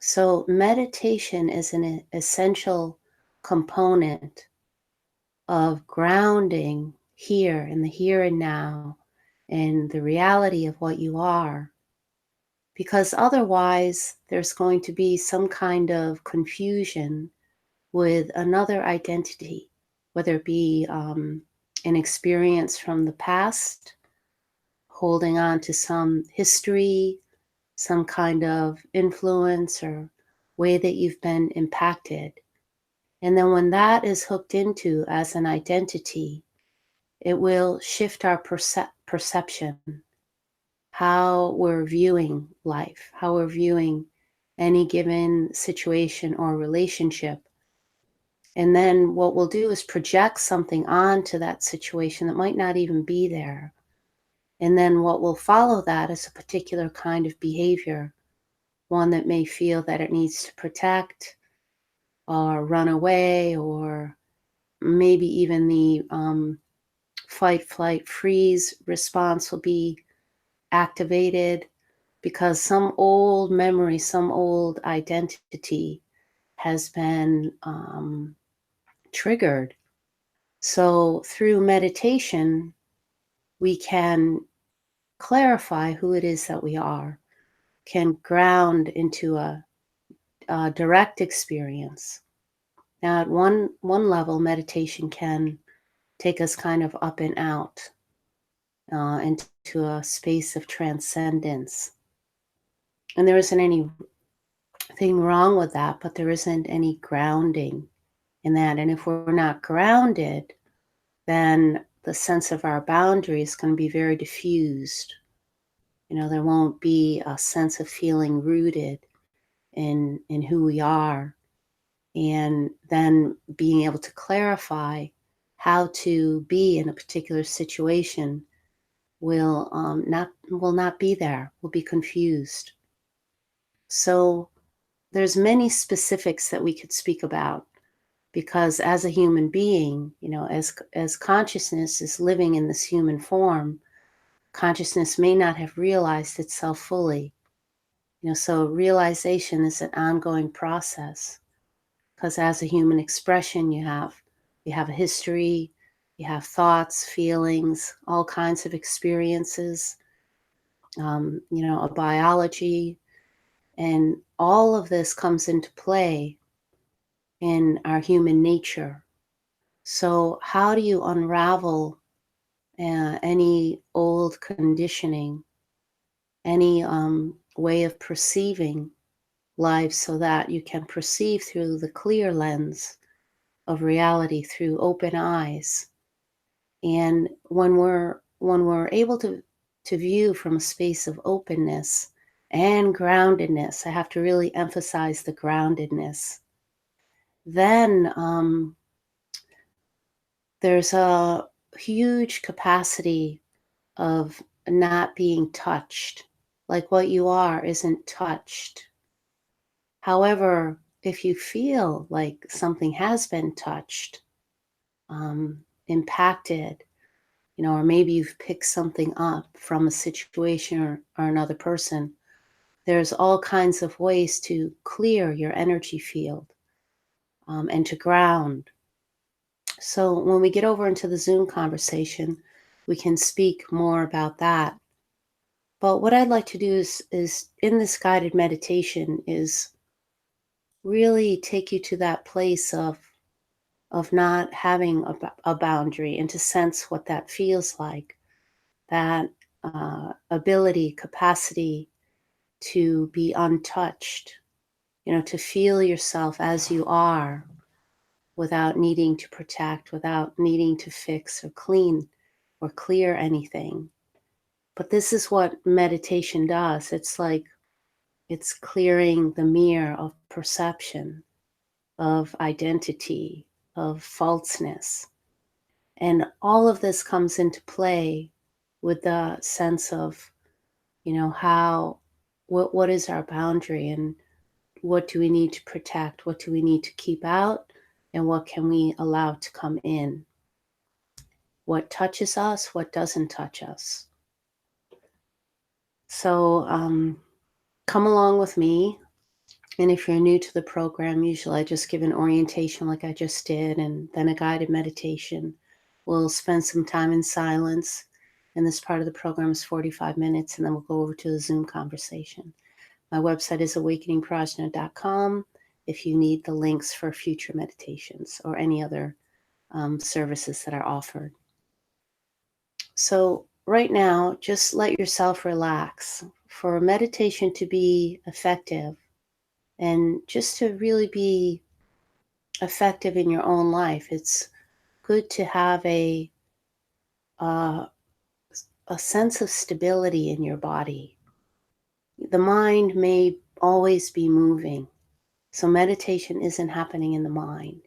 So, meditation is an essential component of grounding here in the here and now and the reality of what you are. Because otherwise, there's going to be some kind of confusion with another identity, whether it be an experience from the past, holding on to some history, some kind of influence or way that you've been impacted. And then when that is hooked into as an identity, it will shift our perception, how we're viewing life, how we're viewing any given situation or relationship. And then what we'll do is project something onto that situation that might not even be there. And then what will follow that is a particular kind of behavior, one that may feel that it needs to protect or run away, or maybe even the fight, flight, freeze response will be activated because some old memory, some old identity has been triggered. So through meditation, we can clarify who it is that we are, can ground into a direct experience. Now, at one level, meditation can take us kind of up and out into a space of transcendence. And there isn't anything wrong with that, but there isn't any grounding in that. And if we're not grounded, then the sense of our boundary is going to be very diffused. There won't be a sense of feeling rooted in who we are, and then being able to clarify how to be in a particular situation will not be there. We'll be confused. So there's many specifics that we could speak about, because as a human being, as consciousness is living in this human form, consciousness may not have realized itself fully. So realization is an ongoing process, because as a human expression, you have a history, you have thoughts, feelings, all kinds of experiences, a biology, and all of this comes into play in our human nature. So how do you unravel any old conditioning, any way of perceiving life, so that you can perceive through the clear lens of reality, through open eyes? And when we're able to view from a space of openness and groundedness, I have to really emphasize the groundedness, then there's a huge capacity of not being touched. Like what you are isn't touched. However, if you feel like something has been touched, impacted, or maybe you've picked something up from a situation or another person, there's all kinds of ways to clear your energy field, and to ground. So when we get over into the Zoom conversation, we can speak more about that. But what I'd like to do is in this guided meditation is really take you to that place of not having a boundary, and to sense what that feels like, that ability, capacity to be untouched, to feel yourself as you are, without needing to protect, without needing to fix or clean or clear anything. But this is what meditation does. It's like it's clearing the mirror of perception, of identity, of falseness. And all of this comes into play with the sense of, what is our boundary, and what do we need to protect? What do we need to keep out? And what can we allow to come in? What touches us? What doesn't touch us? So come along with me. And if you're new to the program, usually I just give an orientation like I just did, and then a guided meditation. We'll spend some time in silence. And this part of the program is 45 minutes, and then we'll go over to the Zoom conversation. My website is awakeningprajna.com if you need the links for future meditations or any other services that are offered. So, right now, just let yourself relax. For a meditation to be effective and just to really be effective in your own life, it's good to have uh, a sense of stability in your body. The mind may always be moving, so meditation isn't happening in the mind.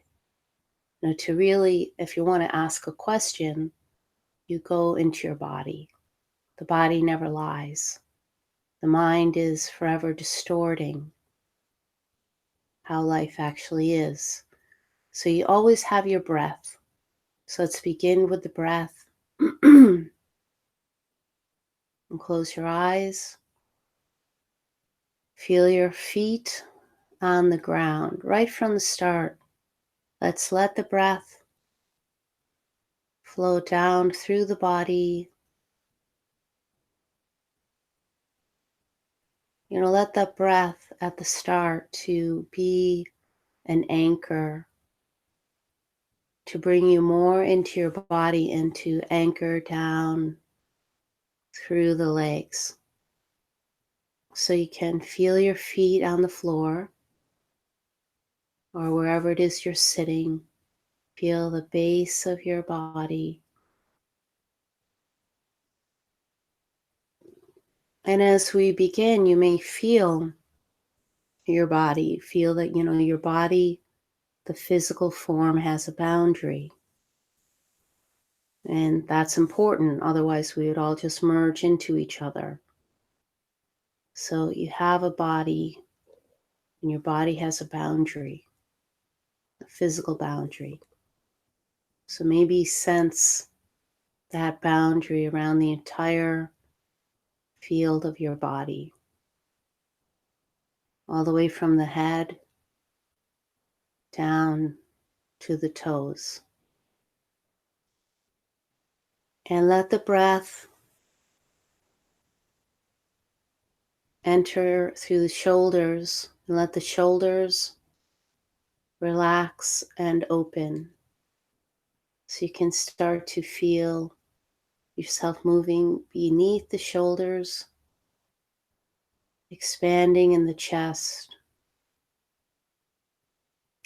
Now, to really, if you want to ask a question, you go into your body. The body never lies. The mind is forever distorting how life actually is. So you always have your breath. So let's begin with the breath. And close your eyes. Feel your feet on the ground right from the start. Let's let the breath flow down through the body. Let that breath at the start to be an anchor, to bring you more into your body and to anchor down through the legs. So you can feel your feet on the floor or wherever it is you're sitting. Feel the base of your body. And as we begin, you may feel your body. Feel that, your body, the physical form has a boundary. And that's important. Otherwise, we would all just merge into each other. So you have a body, and your body has a boundary, a physical boundary. So maybe sense that boundary around the entire field of your body, all the way from the head down to the toes. And let the breath enter through the shoulders, and let the shoulders relax and open. So you can start to feel yourself moving beneath the shoulders, expanding in the chest.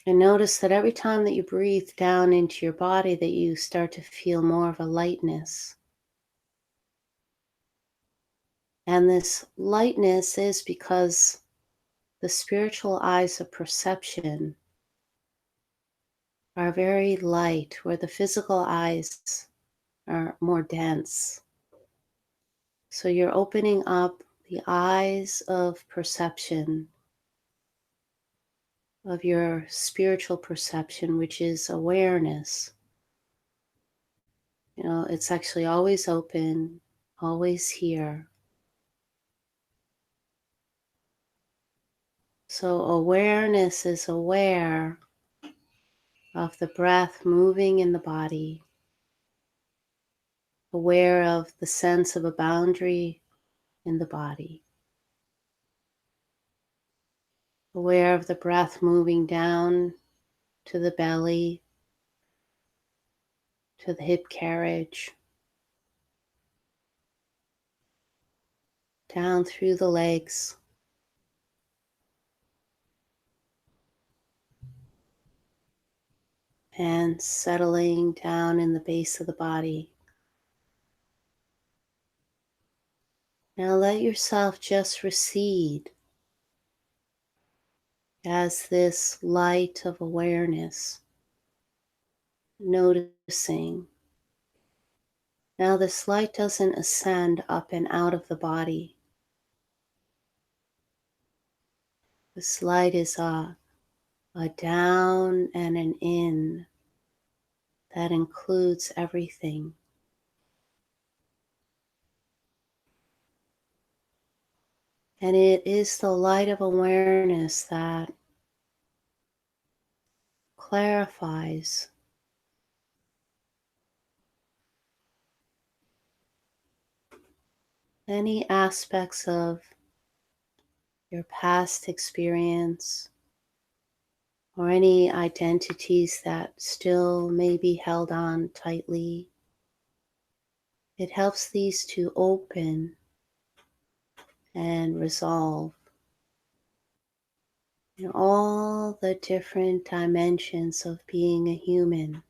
And notice that every time that you breathe down into your body, that you start to feel more of a lightness. And this lightness is because the spiritual eyes of perception are very light, where the physical eyes are more dense. So you're opening up the eyes of perception, of your spiritual perception, which is awareness. It's actually always open, always here. So awareness is aware of the breath moving in the body, aware of the sense of a boundary in the body, aware of the breath moving down to the belly, to the hip carriage, down through the legs, and settling down in the base of the body. Now let yourself just recede as this light of awareness, noticing. Now this light doesn't ascend up and out of the body. This light is a down and an in that includes everything. And it is the light of awareness that clarifies any aspects of your past experience or any identities that still may be held on tightly. It helps these to open and resolve in all the different dimensions of being a human.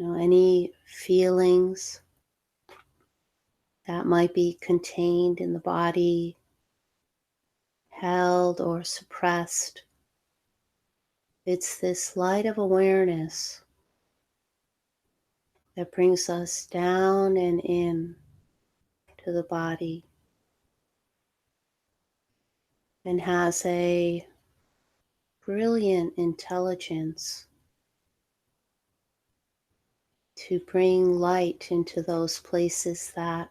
Any feelings that might be contained in the body, held or suppressed. It's this light of awareness that brings us down and in to the body and has a brilliant intelligence to bring light into those places that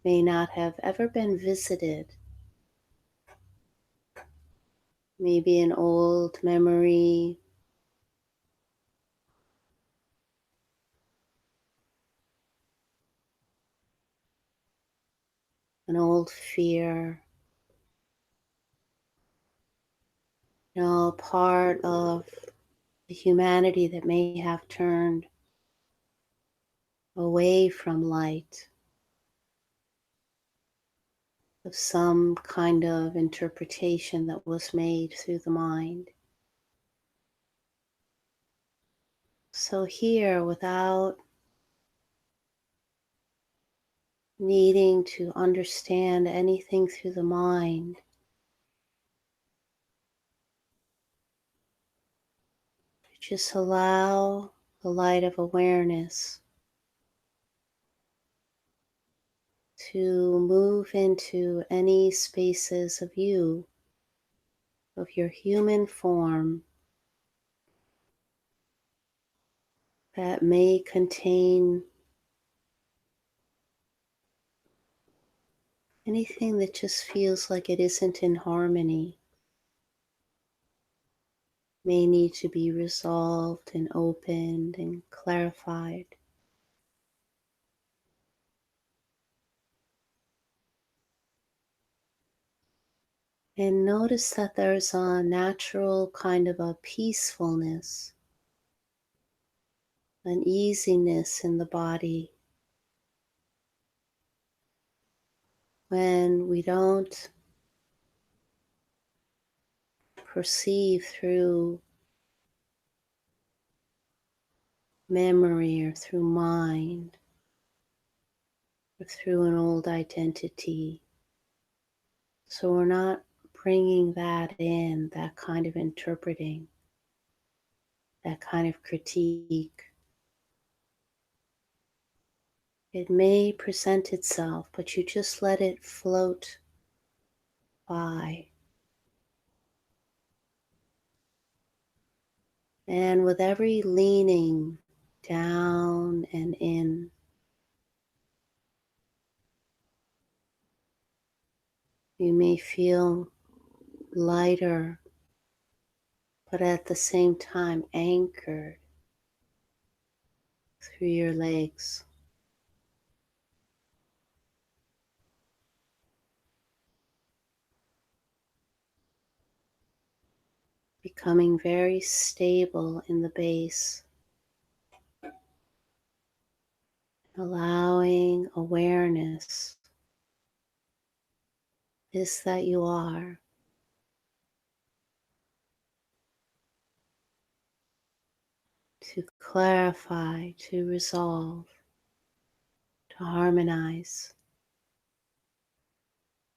may not have ever been visited. Maybe an old memory, an old fear, a part of the humanity that may have turned away from light, of some kind of interpretation that was made through the mind. So here, without needing to understand anything through the mind, just allow the light of awareness to move into any spaces of you, of your human form that may contain anything that just feels like it isn't in harmony, may need to be resolved and opened and clarified. And notice that there's a natural kind of a peacefulness, an easiness in the body when we don't perceive through memory or through mind or through an old identity. So we're not bringing that in, that kind of interpreting, that kind of critique. It may present itself, but you just let it float by. And with every leaning down and in, you may feel lighter, but at the same time anchored through your legs, becoming very stable in the base, allowing awareness is that you are to clarify, to resolve, to harmonize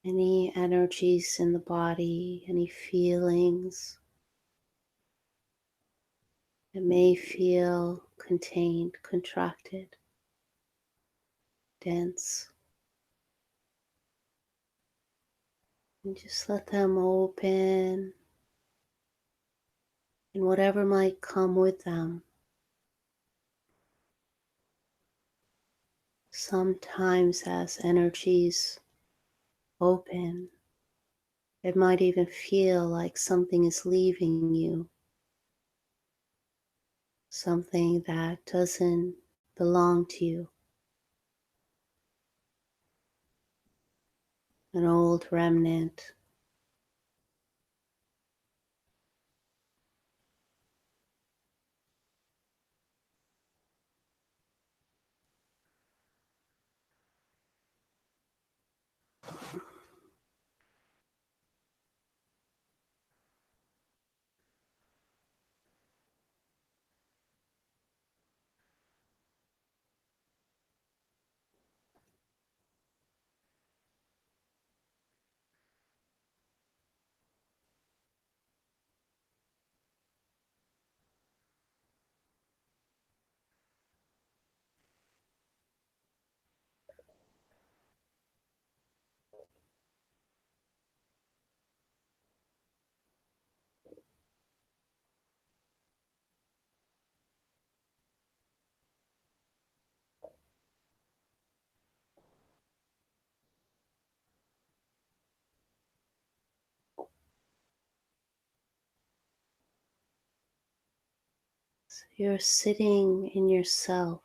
any energies in the body, any feelings that may feel contained, contracted, dense. And just let them open and whatever might come with them. Sometimes as energies open. It might even feel like something is leaving you, something that doesn't belong to you, an old remnant. You're sitting in yourself,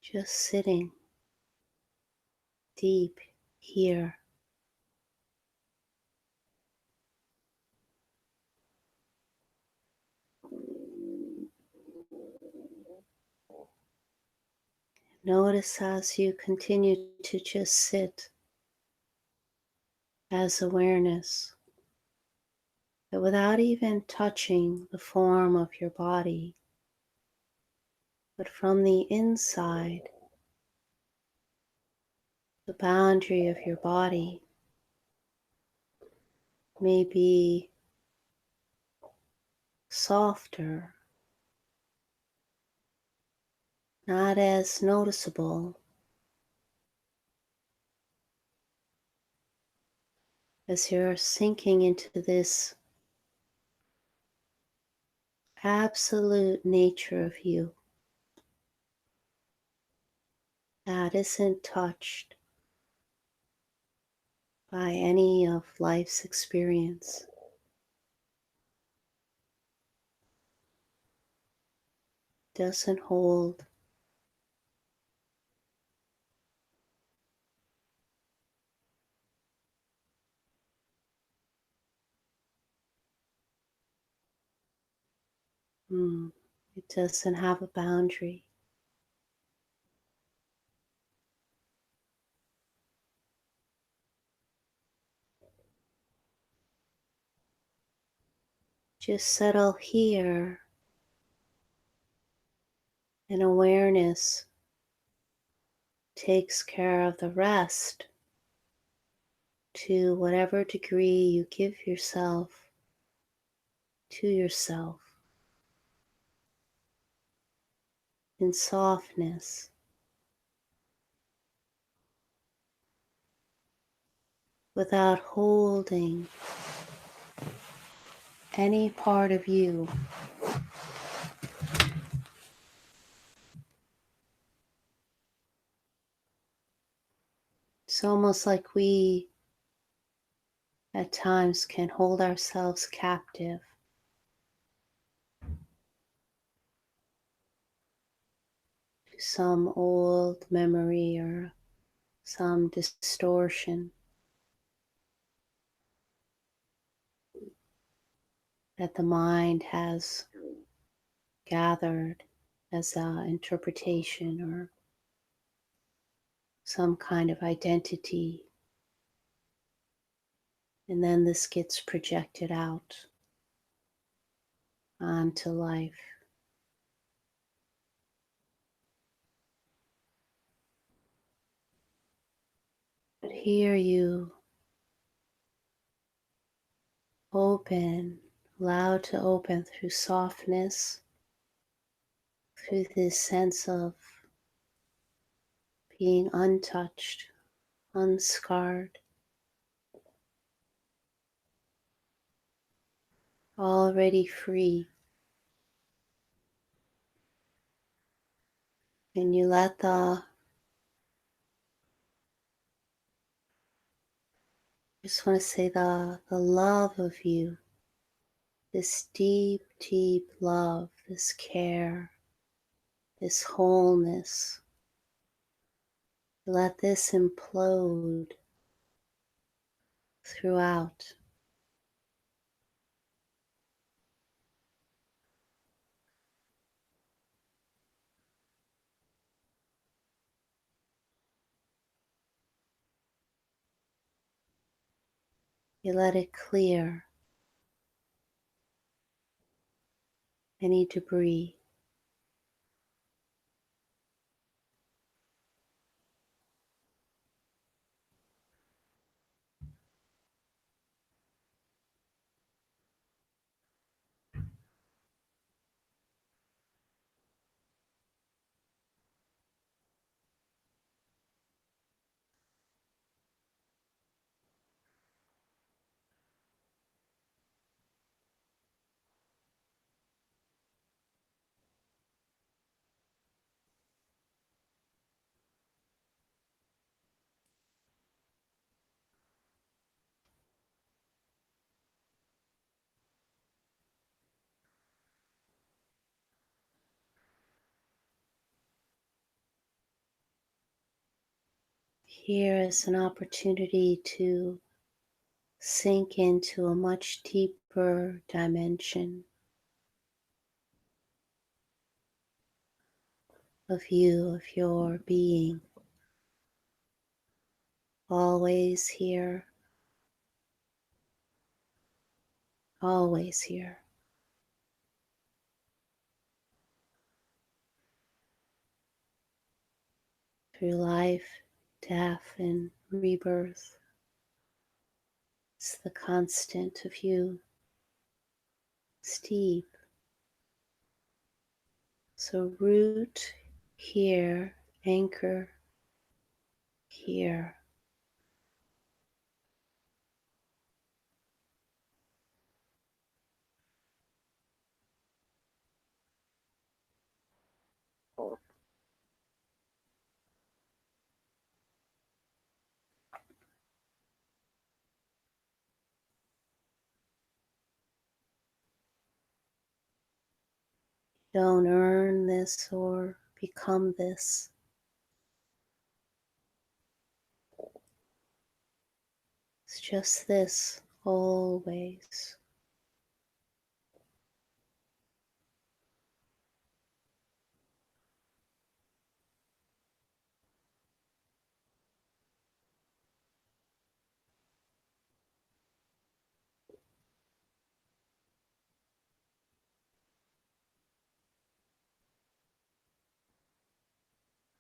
just sitting deep here. Notice as you continue to just sit as awareness, but without even touching the form of your body, but from the inside, the boundary of your body may be softer, not as noticeable as you're sinking into this absolute nature of you that isn't touched by any of life's experience. Doesn't hold it doesn't have a boundary. Just settle here, and awareness takes care of the rest to whatever degree you give yourself to yourself in softness, without holding any part of you. It's almost like we at times can hold ourselves captive to some old memory or some distortion that the mind has gathered as an interpretation or some kind of identity. And then this gets projected out onto life. But here you open, allow to open through softness, through this sense of being untouched, unscarred, already free. And you let just want to say the love of you, this deep, deep love, this care, this wholeness. Let this implode throughout. You let it clear any debris. Here is an opportunity to sink into a much deeper dimension of you, of your being, always here, always here, through life, death, and rebirth. It's the constant of you. It's deep. So root here, anchor here. Don't earn this or become this. It's just this always.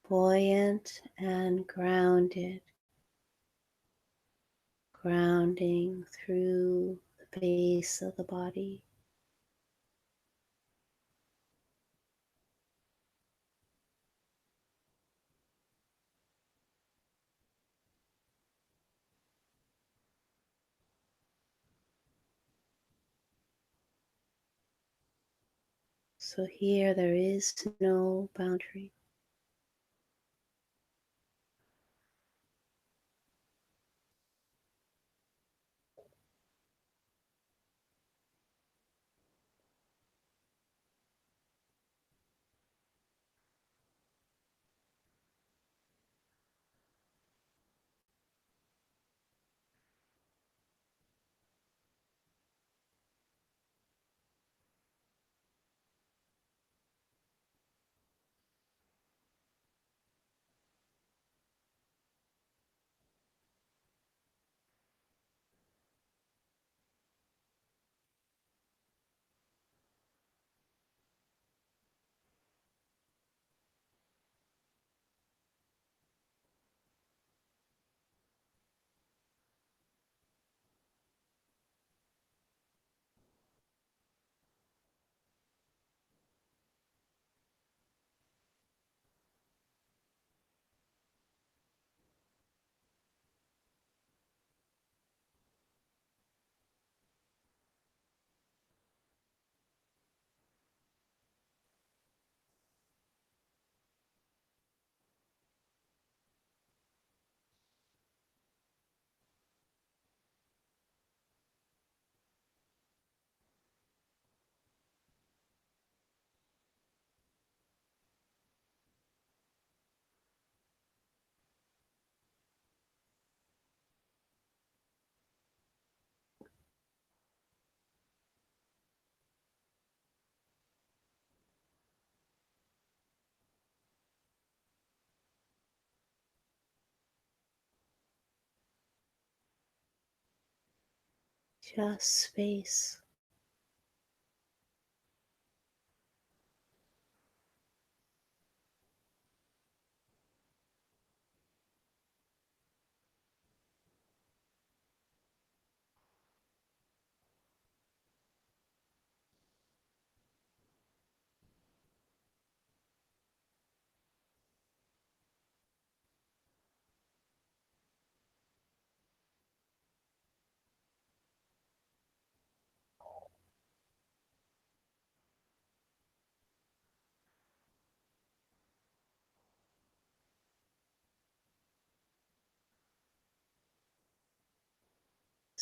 Buoyant and grounded, grounding through the base of the body. So here there is no boundary. just space.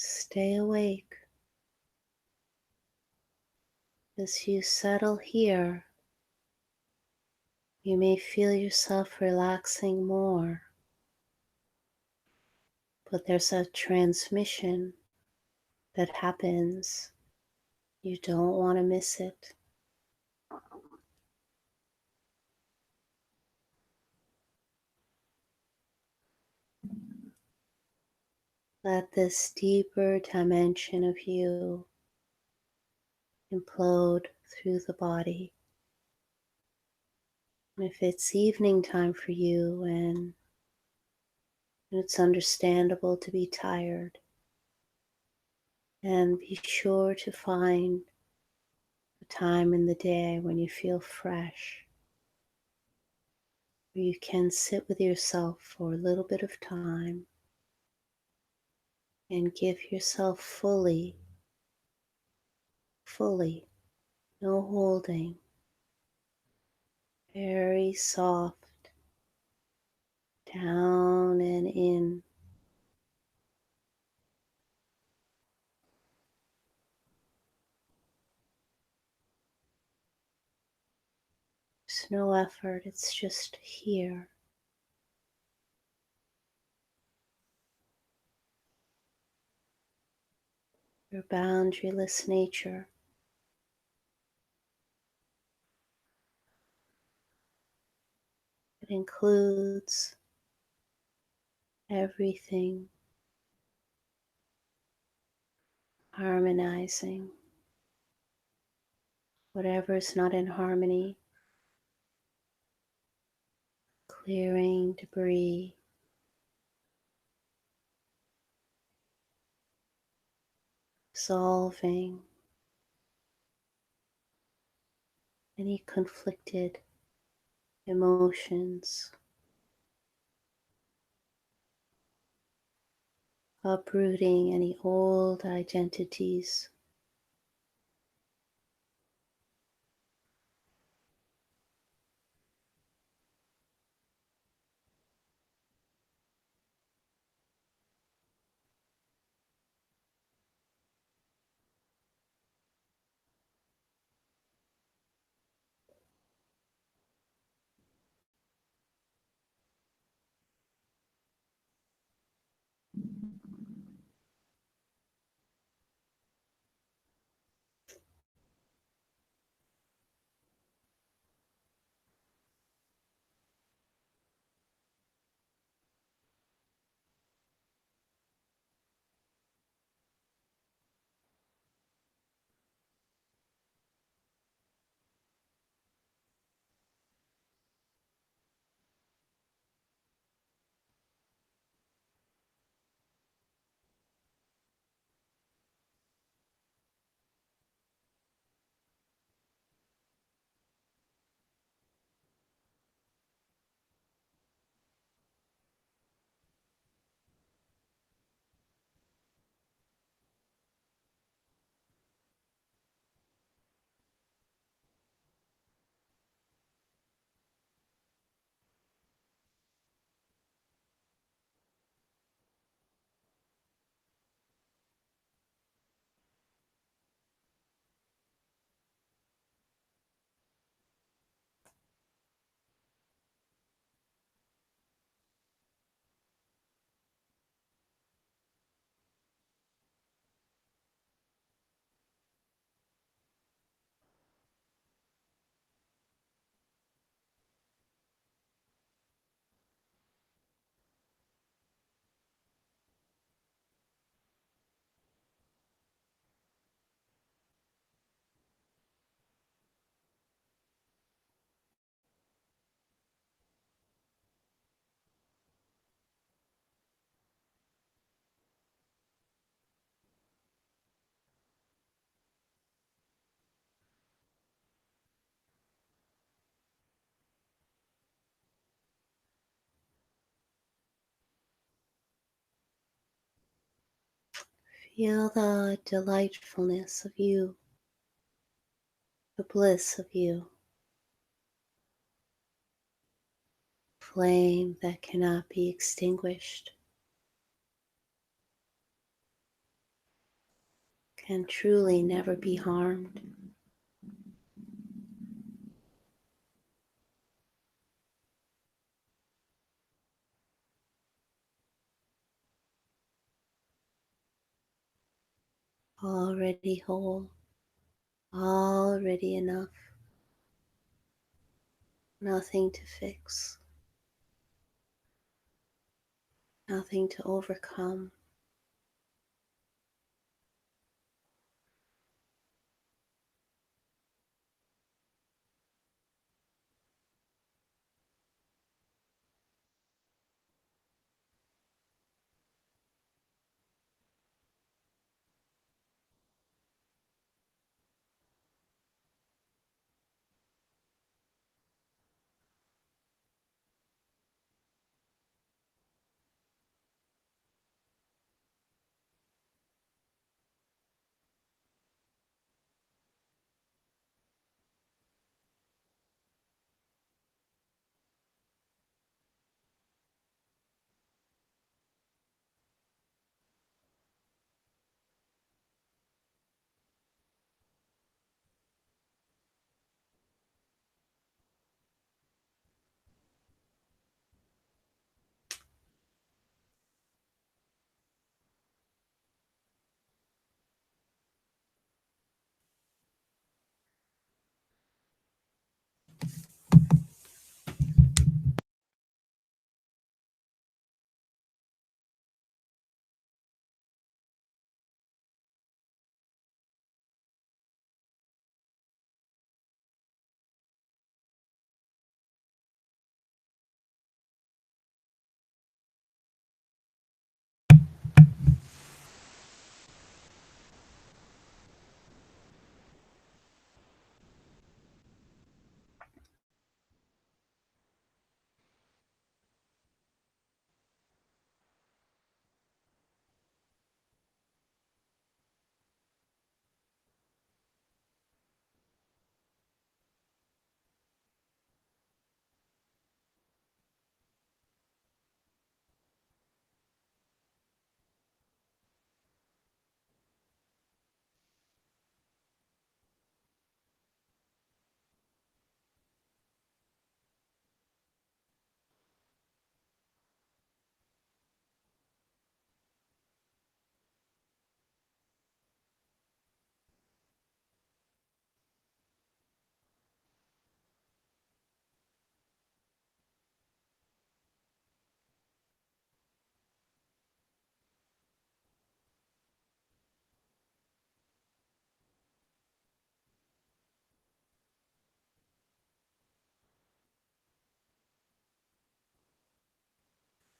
Stay awake as you settle here. You may feel yourself relaxing more, but there's a transmission that happens. You don't want to miss it. Let this deeper dimension of you implode through the body. And if it's evening time for you and it's understandable to be tired, and be sure to find a time in the day when you feel fresh, where you can sit with yourself for a little bit of time and give yourself fully, no holding, very soft, down and in. There's no effort, it's just here. Your boundaryless nature. It includes everything, harmonizing whatever is not in harmony, clearing debris, solving any conflicted emotions, uprooting any old identities. Feel the delightfulness of you, the bliss of you, flame that cannot be extinguished, can truly never be harmed. Already whole, already enough, nothing to fix, nothing to overcome.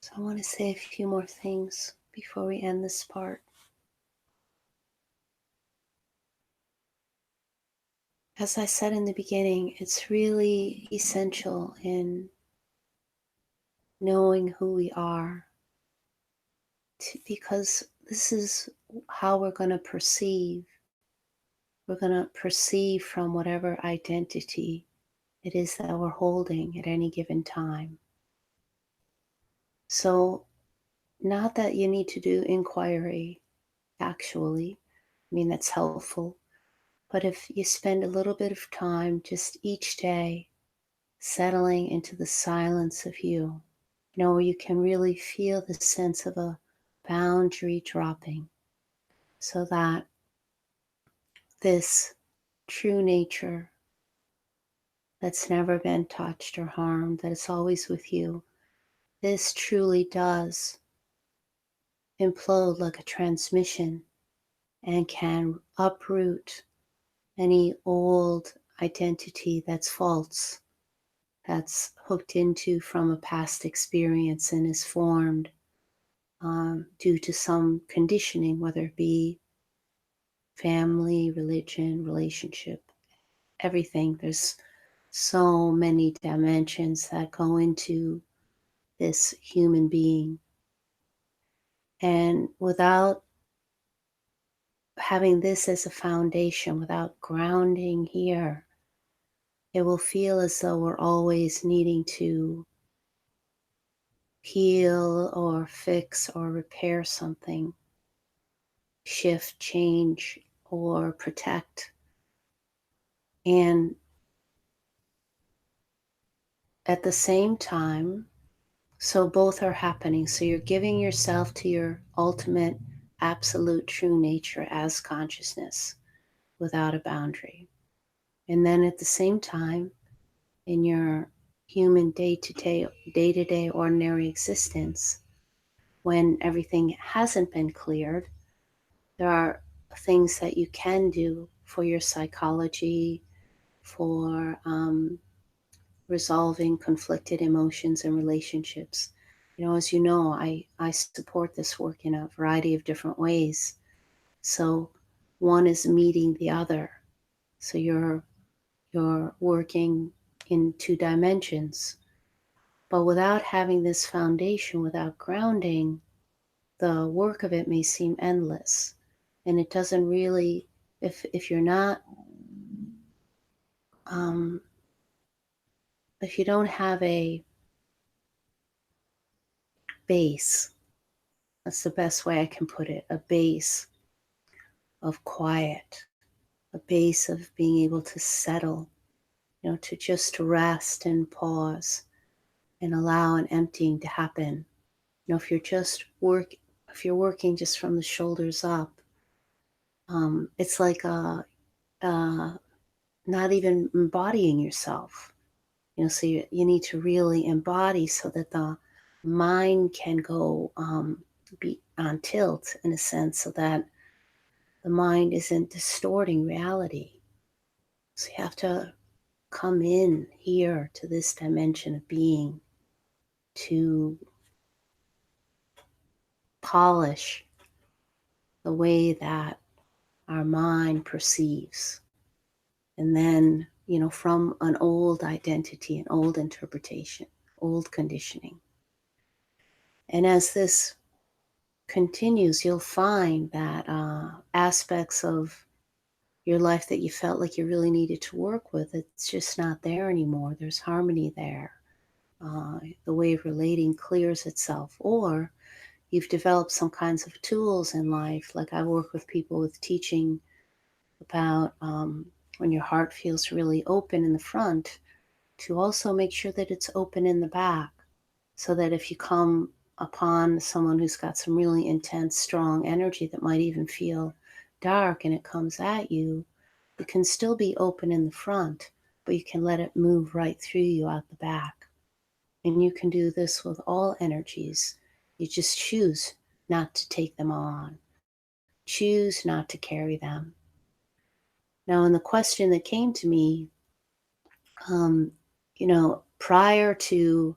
So I want to say a few more things before we end this part. As I said in the beginning, it's really essential in knowing who we are because this is how we're going to perceive. We're going to perceive from whatever identity it is that we're holding at any given time. So, not that you need to do inquiry, actually. I mean, that's helpful. But if you spend a little bit of time just each day settling into the silence of you, where you can really feel the sense of a boundary dropping so that this true nature that's never been touched or harmed, that it's always with you, this truly does implode like a transmission and can uproot any old identity that's false, that's hooked into from a past experience and is formed due to some conditioning, whether it be family, religion, relationship, everything. There's so many dimensions that go into this human being. And without having this as a foundation without grounding here, it will feel as though we're always needing to heal or fix or repair something, shift, change, or protect. And at the same time, so both are happening. So you're giving yourself to your ultimate, absolute, true nature as consciousness without a boundary. And then at the same time, in your human day-to-day ordinary existence, when everything hasn't been cleared, there are things that you can do for your psychology, for resolving conflicted emotions and relationships. As you know, I support this work in a variety of different ways. So one is meeting the other. So you're working in two dimensions. But without having this foundation, without grounding, the work of it may seem endless. And it doesn't really, if you're not, um, if you don't have a base, that's the best way I can put it, a base of quiet, a base of being able to settle, to just rest and pause and allow an emptying to happen. If if you're working just from the shoulders up, it's like not even embodying yourself. So you need to really embody so that the mind can go be on tilt in a sense, so that the mind isn't distorting reality. So you have to come in here to this dimension of being to polish the way that our mind perceives. And then, from an old identity, an old interpretation, old conditioning. And as this continues, you'll find that aspects of your life that you felt like you really needed to work with, it's just not there anymore. There's harmony there. The way of relating clears itself. Or you've developed some kinds of tools in life. Like I work with people with teaching about when your heart feels really open in the front, to also make sure that it's open in the back, so that if you come upon someone who's got some really intense, strong energy that might even feel dark and it comes at you, it can still be open in the front, but you can let it move right through you out the back. And you can do this with all energies. You just choose not to take them on, choose not to carry them. Now, in the question that came to me, prior to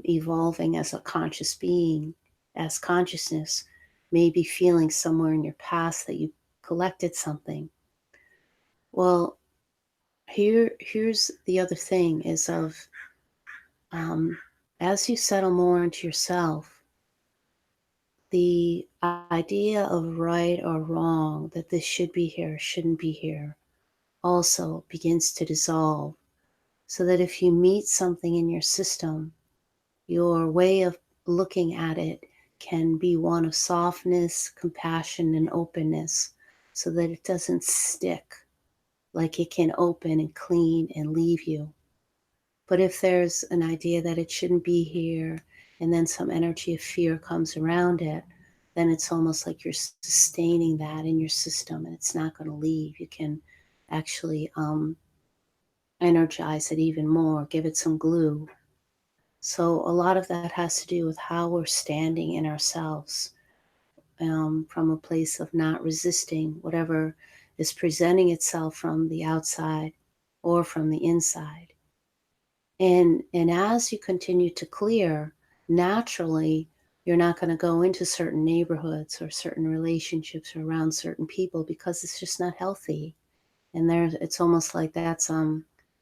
evolving as a conscious being, as consciousness, maybe feeling somewhere in your past that you collected something. Well, here's the other thing is um, as you settle more into yourself, the idea of right or wrong, that this should be here, shouldn't be here, also begins to dissolve. So that if you meet something in your system, your way of looking at it can be one of softness, compassion, and openness, so that it doesn't stick, like it can open and clean and leave you. But if there's an idea that it shouldn't be here, and then some energy of fear comes around it, then it's almost like you're sustaining that in your system and it's not going to leave. You can actually energize it even more, give it some glue. So a lot of that has to do with how we're standing in ourselves, from a place of not resisting whatever is presenting itself from the outside or from the inside. And as you continue to clear, naturally, you're not going to go into certain neighborhoods or certain relationships or around certain people, because it's just not healthy. And it's almost like that's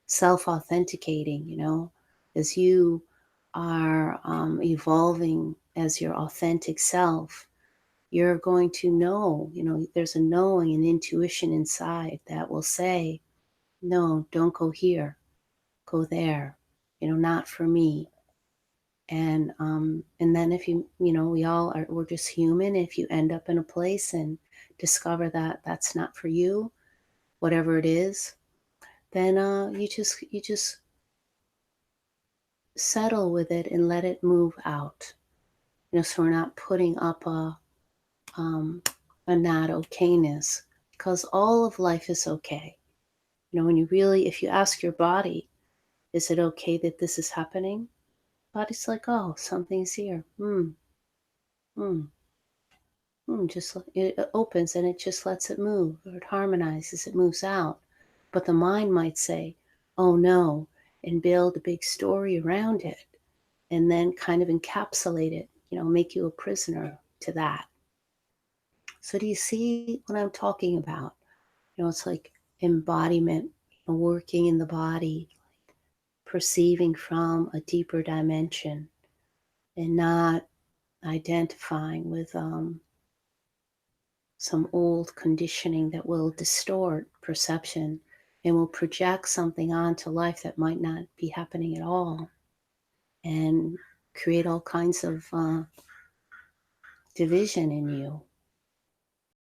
self-authenticating, as you are evolving as your authentic self. you're going to know, there's a knowing and intuition inside that will say, no, don't go here, go there, not for me. And then if we all are, we're just human. If you end up in a place and discover that that's not for you, whatever it is, then you just settle with it and let it move out. So we're not putting up um, a not okayness, because all of life is okay. When you really, if you ask your body, is it okay that this is happening? Body's like, oh, something's here. Hmm. It opens and it just lets it move, or it harmonizes, it moves out. But the mind might say, oh no, and build a big story around it, and then kind of encapsulate it, make you a prisoner to that. So do you see what I'm talking about? It's like embodiment, working in the body, perceiving from a deeper dimension, and not identifying with some old conditioning that will distort perception and will project something onto life that might not be happening at all, and create all kinds of division in you.